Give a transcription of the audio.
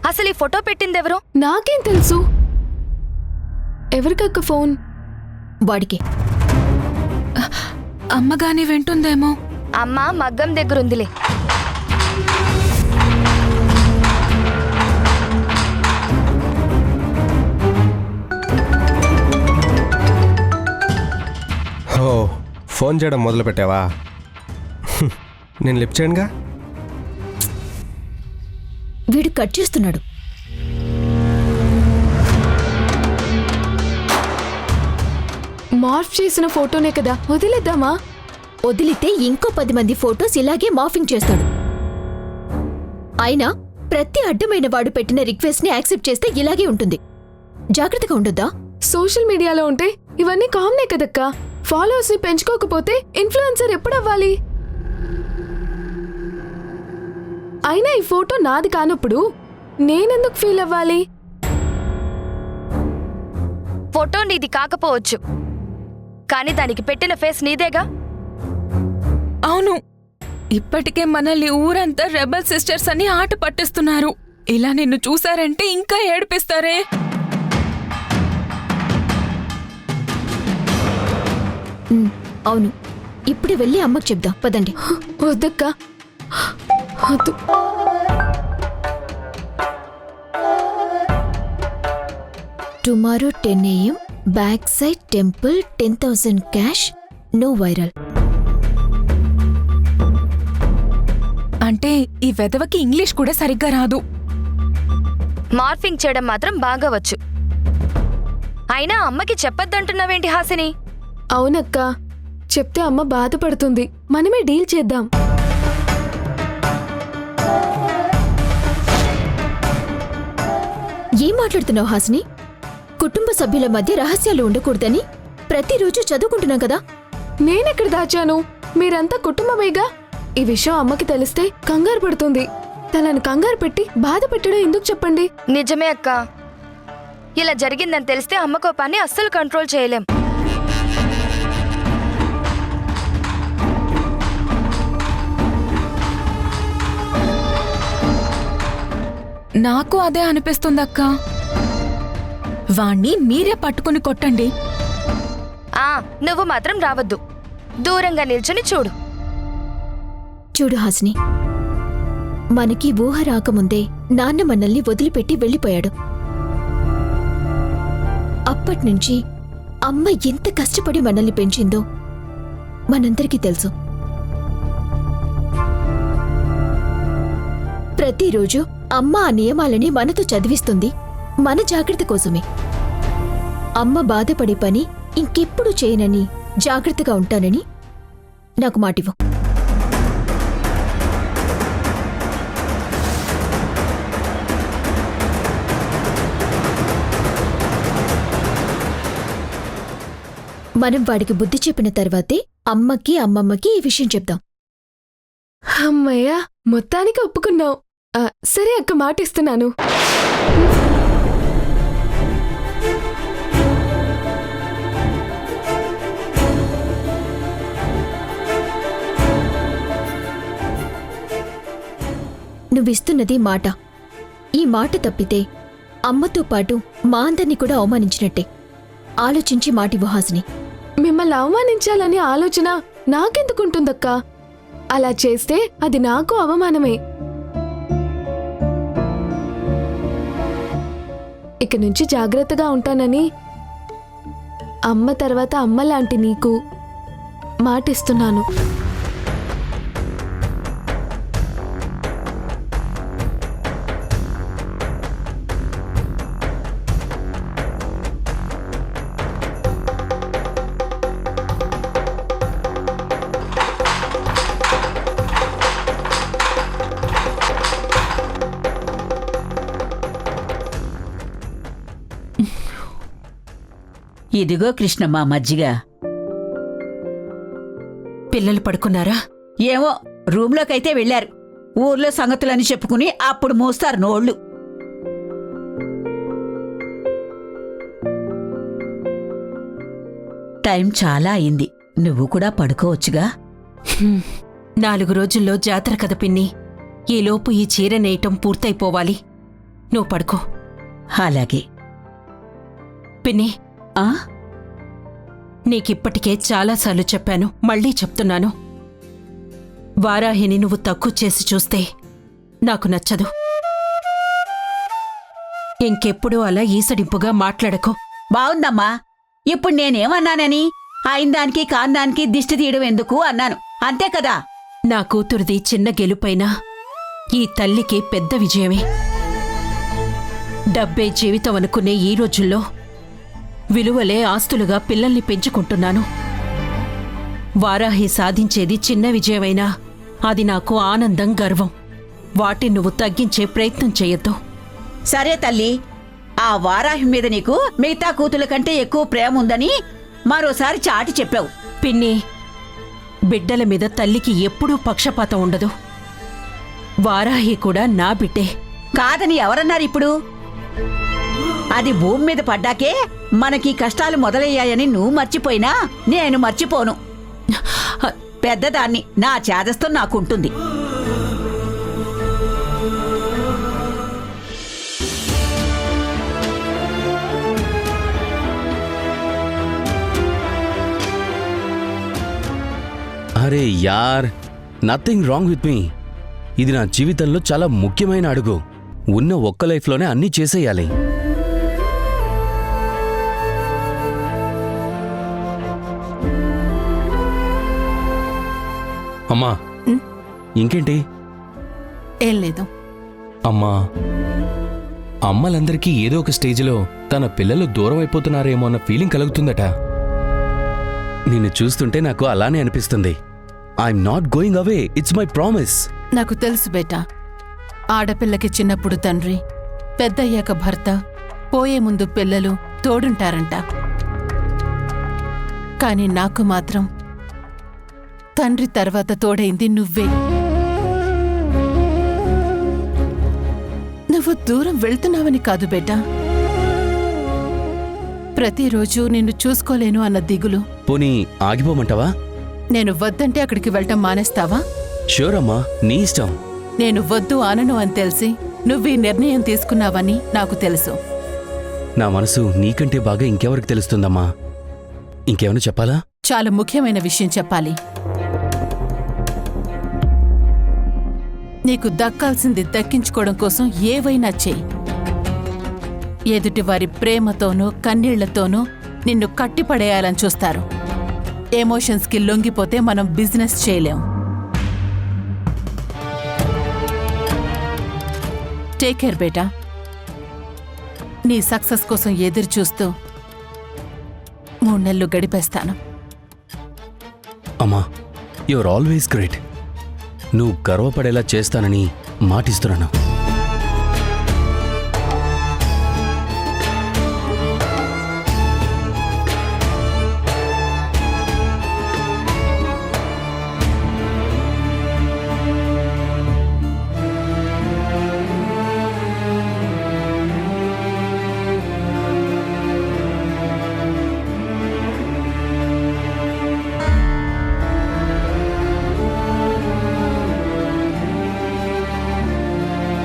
అసలు ఈ ఫోటో పెట్టిందెవరు? నాకేం తెలుసు. ఎవరికక్క ఫోన్? వాడికి. అమ్మగాని వింటుందేమో. అమ్మ మగ్గం దగ్గరుందిలే. ఓ, ఫోన్ చేయడం మొదలు పెట్టావా? నేను లిఫ్ట్ చేయనుగా. వీడు కట్ చేస్తున్నాడు. మార్ఫ్ చేసిన ఫోటోనే కదా, వదిలేద్దామా? వదిలితే ఇంకో 10 మంది ఫోటోస్ ఇలాగే మార్ఫింగ్ చేస్తాడు. అయినా ప్రతి అడ్డమైన వాడు పెట్టిన రిక్వెస్ట్ ని యాక్సెప్ట్ చేస్తే ఇలాగే ఉంటుంది. జాగ్రత్తగా ఉండొద్దా? సోషల్ మీడియాలో ఉంటే ఇవన్నీ కామనే కదక్కా. ఫాలోవర్స్ ని పెంచుకోకపోతే ఇన్ఫ్లుయెన్సర్ ఎప్పుడవ్వాలి? అయినా ఈ ఫోటో నాది కానప్పుడు నేనెందుకు ఫీల్ అవ్వాలి? ఫోటో నీది కాకపోవచ్చు, కానీ దానికి పెట్టిన ఫేస్ నీదేగా. అవును, ఇప్పటికే మనల్ని ఊరంతా రెబల్ సిస్టర్స్ అని ఆట పట్టిస్తున్నారు. ఇలా నిన్ను చూసారంటే ఇంకా ఏడిపిస్తారే. అవును, ఇప్పుడు వెళ్ళి అమ్మకు చెప్దాం పదండి. వద్దక్కా, వద్దు. Tomorrow 10 AM back side temple 10,000 cash, no viral. అంటే ఈ వెధవకి ఇంగ్లీష్ కూడా సరిగ్గా రాదు. మార్ఫింగ్ చేయడం మాత్రం బాగా వచ్చు. అయినా అమ్మకి చెప్పొద్దంటున్నావేంటి హాసిని? అవునక్కా, చెప్తే అమ్మ బాధపడుతుంది. మనమే డీల్ చేద్దాం. ఏం మాట్లాడుతున్నావు హాసిని? కుటుంబ సభ్యుల మధ్య రహస్యాలు ఉండకూడదని ప్రతిరోజు చదువుకుంటున్నాం కదా. నేనెక్కడ దాచాను? మీరంతా కుటుంబమేగా. ఈ విషయం అమ్మకి తెలిస్తే కంగారు పడుతుంది. తనను కంగారు పెట్టి బాధ పెట్టడం ఎందుకు చెప్పండి? నిజమే అక్క, ఇలా జరిగిందని తెలిస్తే అమ్మ కోపాన్ని అస్సలు కంట్రోల్ చేయలేం. నాకు అదే అనిపిస్తుందక్క. వాణ్ణి మీరే పట్టుకుని కొట్టండి. నువ్వు మాత్రం రావద్దు, దూరంగా నిల్చుని చూడు. చూడు హాసిని, మనకి ఊహ రాకముందే నాన్న మనల్ని వదిలిపెట్టి వెళ్ళిపోయాడు. అప్పట్నుంచి అమ్మ ఎంత కష్టపడి మనల్ని పెంచిందో మనందరికీ తెలుసు. ప్రతిరోజు అమ్మ ఆ నియమాలని మనతో చదివిస్తుంది మన జాగ్రత్త కోసమే. అమ్మ బాధపడే పని ఇంకెప్పుడు చేయనని, జాగ్రత్తగా ఉంటానని నాకు మాటివ్వు. మనం వాడికి బుద్ధి చెప్పిన తర్వాతే అమ్మకి, అమ్మమ్మకి ఈ విషయం చెప్దాం. అమ్మయ్యా, మొత్తానికి ఒప్పుకున్నావు. సరే అక్క, మాటిస్తున్నాను. నువ్విస్తున్నది మాట. ఈ మాట తప్పితే అమ్మతో పాటు మా అందర్నీ కూడా అవమానించినట్టే. ఆలోచించి మాటివ్వు హాసిని. మిమ్మల్ని అవమానించాలనే ఆలోచన నాకెందుకుంటుందక్కా? అలా చేస్తే అది నాకు అవమానమే. ఇక నుంచి జాగ్రత్తగా ఉంటానని అమ్మ తర్వాత అమ్మ లాంటి నీకు మాటిస్తున్నాను. ఇదిగో కృష్ణమ్మ మజ్జిగ. పిల్లలు పడుకున్నారా? ఏమో రూంలోకైతే వెళ్లారు. ఊర్లో సంగతులని చెప్పుకుని అప్పుడు మోస్తారు నోళ్లు. టైం చాలా అయింది, నువ్వు కూడా పడుకోవచ్చుగా. 4 రోజుల్లో జాతర కద పిన్ని. ఈలోపు ఈ చీర నేయటం పూర్తయిపోవాలి. నువ్వు పడుకో. అలాగే. పిన్ని, ఆ నీకిప్పటికే చాలాసార్లు చెప్పాను, మళ్ళీ చెప్తున్నాను. వారాహిని నువ్వు తక్కువ చేసి చూస్తే నాకు నచ్చదు. ఇంకెప్పుడు అలా ఈసడింపుగా మాట్లాడకు. బావుందమ్మా. ఇప్పుడు నేనేమన్నానని అయిందానికి కాందానికి దిష్టి తీయడం ఎందుకు అన్నాను, అంతే కదా. నా కూతురిది చిన్న గెలుపైనా ఈ తల్లికి పెద్ద విజయమే. డబ్బే జీవితం అనుకునే ఈ రోజుల్లో విలువలే ఆస్తులుగా పిల్లల్ని పెంచుకుంటున్నాను. వారాహి సాధించేది చిన్న విజయమైనా అది నాకు ఆనందం, గర్వం. వాటిని నువ్వు తగ్గించే ప్రయత్నం చేయొద్దు. సరే తల్లి, ఆ వారాహి మీద నీకు మిగతా కూతుల కంటే ఎక్కువ ప్రేమ ఉందని మరోసారి చాటి చెప్పావు. పిన్ని, బిడ్డల మీద తల్లికి ఎప్పుడూ పక్షపాతం ఉండదు. వారాహి కూడా నా బిడ్డే. కాదని ఎవరన్నారు ఇప్పుడు? అది భూమి మీద పడ్డాకే మనకి కష్టాలు మొదలయ్యాయని నువ్వు మర్చిపోయినా నేను మర్చిపోను. పెద్దదాన్ని, నా చేదస్తం నాకుంటుంది. అరే యార్, నథింగ్ రాంగ్ విత్ మీ. ఇది నా జీవితంలో చాలా ముఖ్యమైన అడుగు. ఉన్న ఒక్క లైఫ్లోనే అన్నీ చేసేయాలి. అమ్మా, ఇంకేంటి? ఏం లేదు. అమ్మా, అమ్మలందరికీ ఏదో ఒక స్టేజ్లో తన పిల్లలు దూరం అయిపోతున్నారేమో అన్న ఫీలింగ్ కలుగుతుందట. నిన్ను చూస్తుంటే నాకు అలానే అనిపిస్తుంది. I'm not going away, it's my promise. నాకు తెలుసు బేటా, ఆడపిల్లకి చిన్నప్పుడు తండ్రి, పెద్దయ్యాక భర్త, పోయే ముందు పిల్లలు తోడుంటారంట. కాని నాకు మాత్రం తండ్రి తర్వాత తోడైంది నువ్వే. నువ్వు దూరం వెళ్తున్నావని కాదు బేటా, ప్రతిరోజు నిన్ను చూసుకోలేను అన్న దిగులు. పోనీ ఆగిపోమంటావా? నేను వద్దంటే అక్కడికి వెళ్ళటం మానేస్తావా? షూర్ అమ్మా, నీ ఇష్టం. నేను వద్దు అనను అని తెలిసి నువ్వీ నిర్ణయం తీసుకున్నావని నాకు తెలుసు. నా మనసు నీకంటే బాగా ఇంకెవరికి తెలుస్తుందమ్మా. ఇంకేమైనా చెప్పాలా? చాలా ముఖ్యమైన విషయం చెప్పాలి. నీకు దక్కాల్సింది దక్కించుకోవడం కోసం ఏవైనా చెయ్యి. ఎదుటివారి ప్రేమతోనూ కన్నీళ్లతోనూ నిన్ను కట్టిపడేయాలని చూస్తారు. ఎమోషన్స్కి లొంగిపోతే మనం బిజినెస్ చేయలేం. టేక్ కేర్ బేటా. నీ సక్సెస్ కోసం ఎదురు చూస్తూ 3 నెలలు గడిపేస్తాను. అమ్మా, యువర్ ఆల్వేస్ గ్రేట్. నువ్వు గర్వపడేలా చేస్తానని మాటిస్తున్నాను.